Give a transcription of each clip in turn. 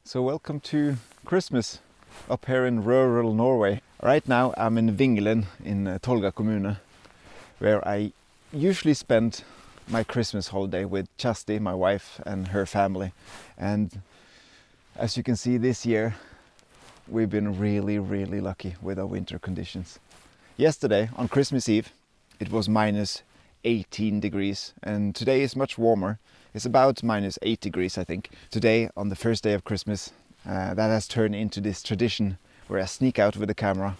So welcome to Christmas up here in rural Norway. Right now I'm in Vingelen in Tolga kommune, where I usually spend my Christmas holiday with Kjersti, my wife, and her family. And as you can see, this year we've been really lucky with our winter conditions. Yesterday on Christmas Eve it was minus 18 degrees, and today is much warmer. It's about minus 8 degrees, I think. Today, on the first day of Christmas, that has turned into this tradition where I sneak out with the camera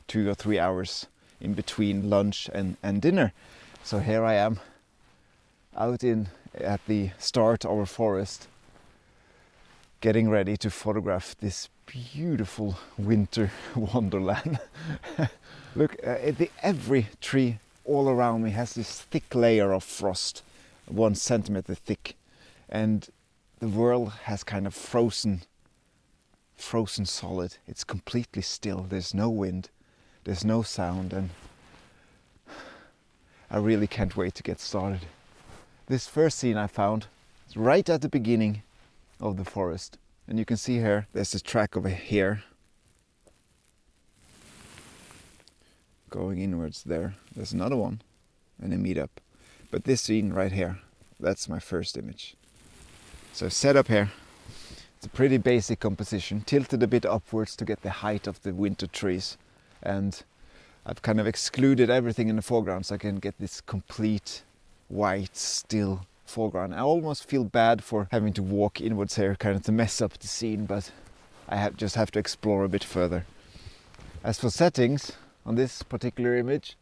2 or 3 hours in between lunch and dinner. So here I am, out at the start of our forest, getting ready to photograph this beautiful winter wonderland. Look, every tree all around me has this thick layer of frost, 1 centimeter thick, and the world has kind of frozen solid. It's completely still. There's no wind, there's no sound, and I really can't wait to get started. This first scene I found is right at the beginning of the forest, and you can see here there's a track of a hare going inwards there. There's another one and a meetup. But this scene right here, that's my first image. So set up here, it's a pretty basic composition, tilted a bit upwards to get the height of the winter trees. And I've kind of excluded everything in the foreground so I can get this complete white, still foreground. I almost feel bad for having to walk inwards here, kind of to mess up the scene, but I just have to explore a bit further. As for settings, on this particular image,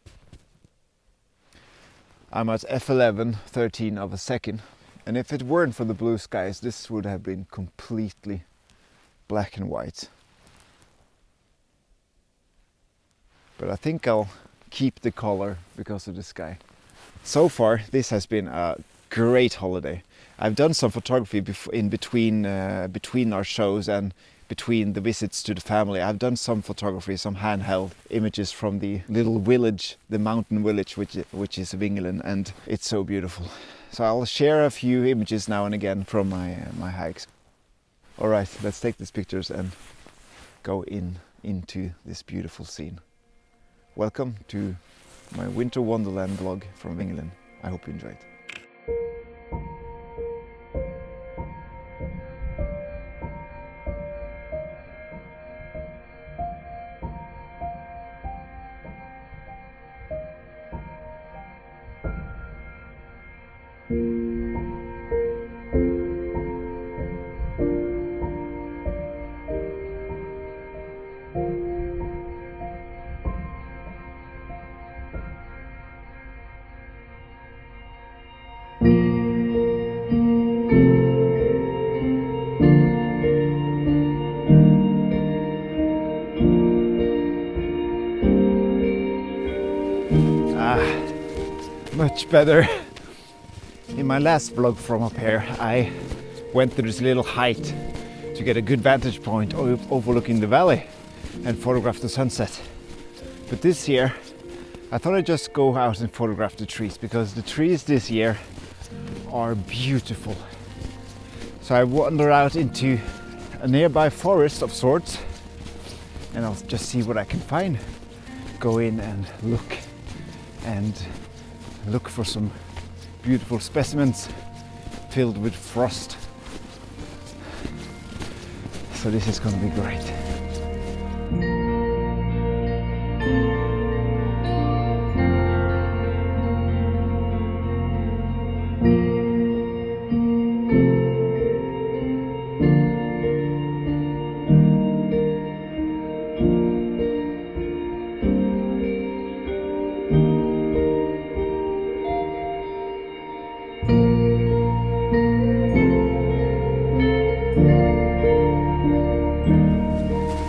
I'm at f11, 13 of a second, and if it weren't for the blue skies, this would have been completely black and white. But I think I'll keep the color because of the sky. So far, this has been a great holiday. I've done some photography in between our shows and between the visits to the family. I've done some photography, some handheld images from the little village, the mountain village, which is Vingelen, and it's so beautiful. So I'll share a few images now and again from my hikes. All right, let's take these pictures and go into this beautiful scene. Welcome to my winter wonderland vlog from Vingelen. I hope you enjoyed. Much better. In my last vlog from up here, I went through this little height to get a good vantage point overlooking the valley and photograph the sunset. But this year, I thought I'd just go out and photograph the trees, because the trees this year are beautiful. So I wander out into a nearby forest of sorts, and I'll just see what I can find. Go in and look for some beautiful specimens filled with frost. So this is going to be great.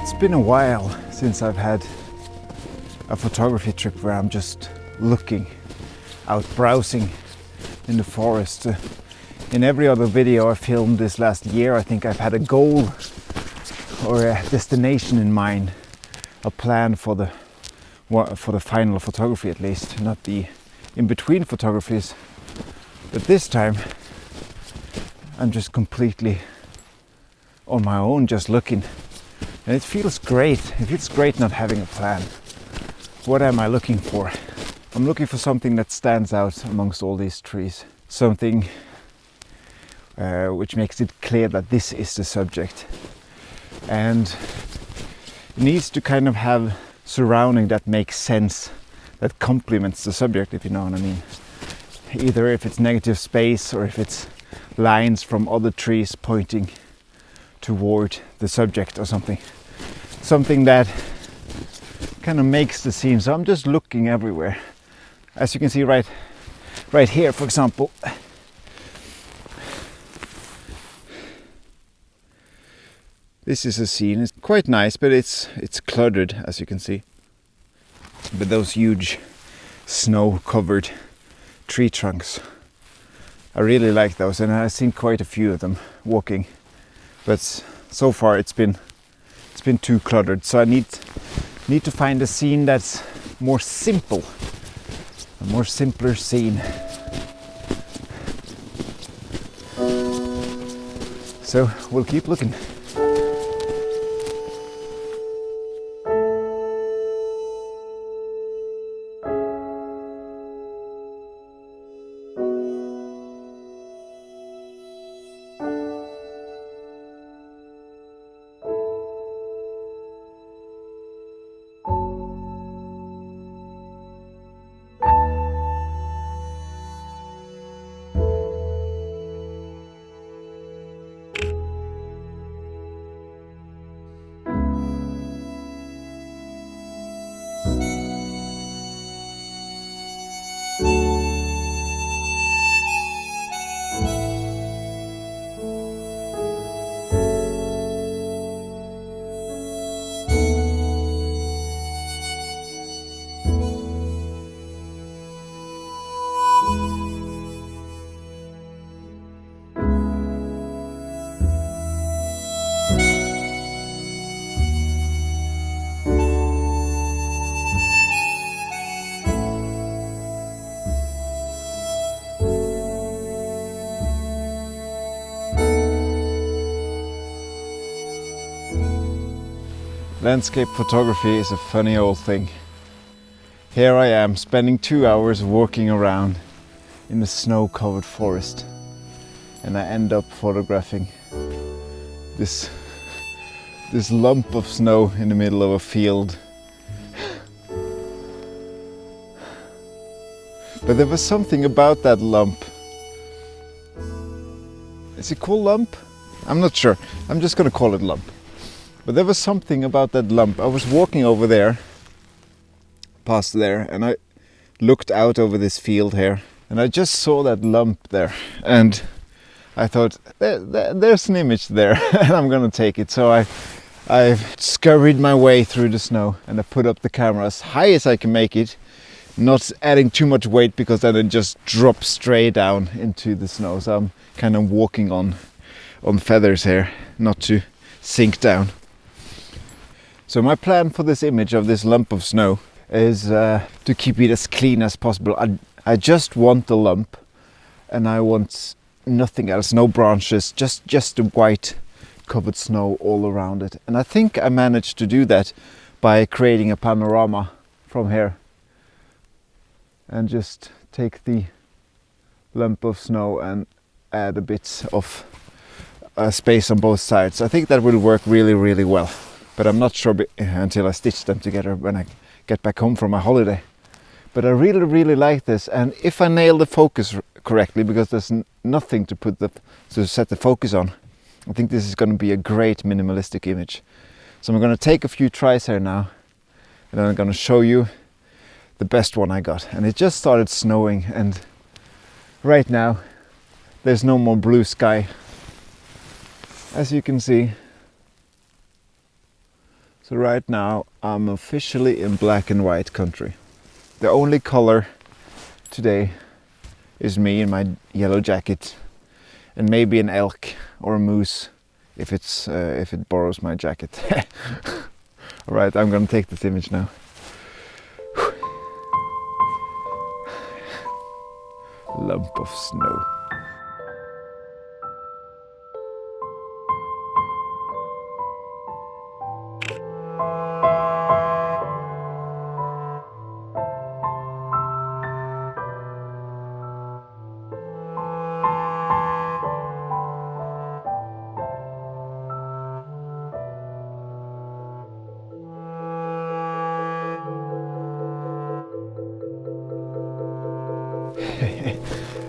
It's been a while since I've had a photography trip where I'm just looking out, browsing in the forest. In every other video I filmed this last year, I think I've had a goal or a destination in mind, a plan for the final photography at least, not the in-between photographies. But this time I'm just completely on my own just looking. And it feels great. It feels great not having a plan. What am I looking for? I'm looking for something that stands out amongst all these trees. Something which makes it clear that this is the subject. And it needs to kind of have surrounding that makes sense, that complements the subject, if you know what I mean. Either if it's negative space or if it's lines from other trees pointing toward the subject or something. Something that kind of makes the scene. So I'm just looking everywhere. As you can see right here, for example. This is a scene. It's quite nice, but it's cluttered, as you can see. But those huge snow-covered tree trunks, I really like those, and I've seen quite a few of them walking. But so far it's been too cluttered. So I need to find a scene that's more simple, a more simpler scene. So we'll keep looking. Landscape photography is a funny old thing. Here I am spending 2 hours walking around in the snow-covered forest, and I end up photographing this lump of snow in the middle of a field. But there was something about that lump. Is it called lump? I'm not sure. I'm just gonna call it lump. But there was something about that lump. I was walking over there, past there, and I looked out over this field here, and I just saw that lump there, and I thought, there's an image there, and I'm gonna take it. So I scurried my way through the snow, and I put up the camera as high as I can make it, not adding too much weight, because then it just drops straight down into the snow. So I'm kind of walking on feathers here, not to sink down. So my plan for this image of this lump of snow is to keep it as clean as possible. I just want the lump, and I want nothing else, no branches, just the white covered snow all around it. And I think I managed to do that by creating a panorama from here and just take the lump of snow and add a bit of space on both sides. I think that will work really, really well. But I'm not sure until I stitch them together when I get back home from my holiday. But I really, really like this, and if I nail the focus correctly, because there's nothing to set the focus on, I think this is going to be a great minimalistic image. So I'm going to take a few tries here now, and then I'm going to show you the best one I got. And it just started snowing, and right now there's no more blue sky, as you can see. So right now I'm officially in black and white country. The only color today is me in my yellow jacket, and maybe an elk or a moose if it borrows my jacket. All right, I'm gonna take this image now. Lump of snow.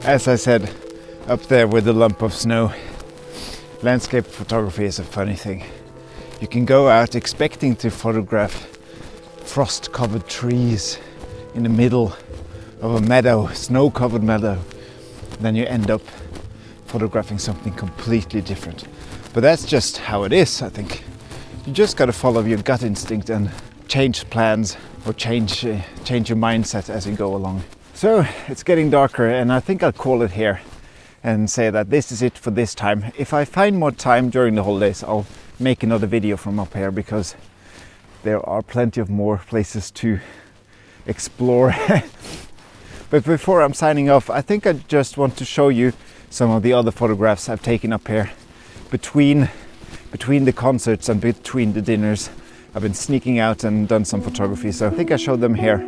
As I said, up there with the lump of snow, landscape photography is a funny thing. You can go out expecting to photograph frost-covered trees in the middle of a meadow, snow-covered meadow. Then you end up photographing something completely different. But that's just how it is, I think. You just gotta follow your gut instinct and change plans or change your mindset as you go along. So it's getting darker, and I think I'll call it here and say that this is it for this time. If I find more time during the holidays, I'll make another video from up here, because there are plenty of more places to explore. But before I'm signing off, I think I just want to show you some of the other photographs I've taken up here between the concerts and between the dinners. I've been sneaking out and done some photography, so I think I showed them here.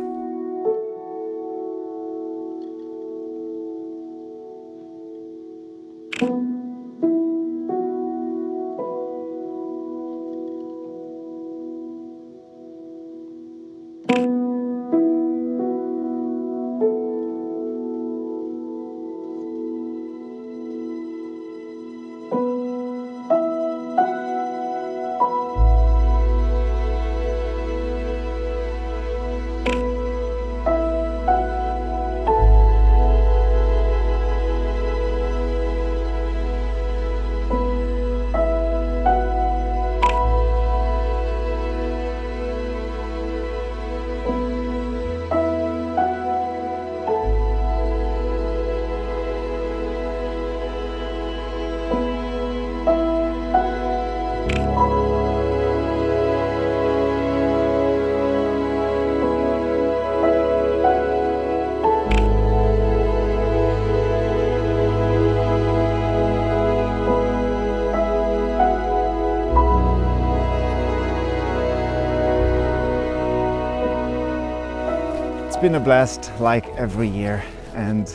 It's been a blast, like every year, and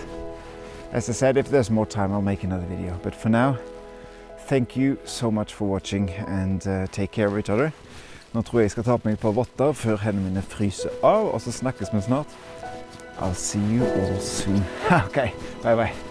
as I said, if there's more time I'll make another video, but for now, thank you so much for watching, and take care of each other. Nå tror jeg skal ta på meg på votter før hendene mine fryser av, og så snakkes vi snart. I'll see you all soon. Okay, bye bye.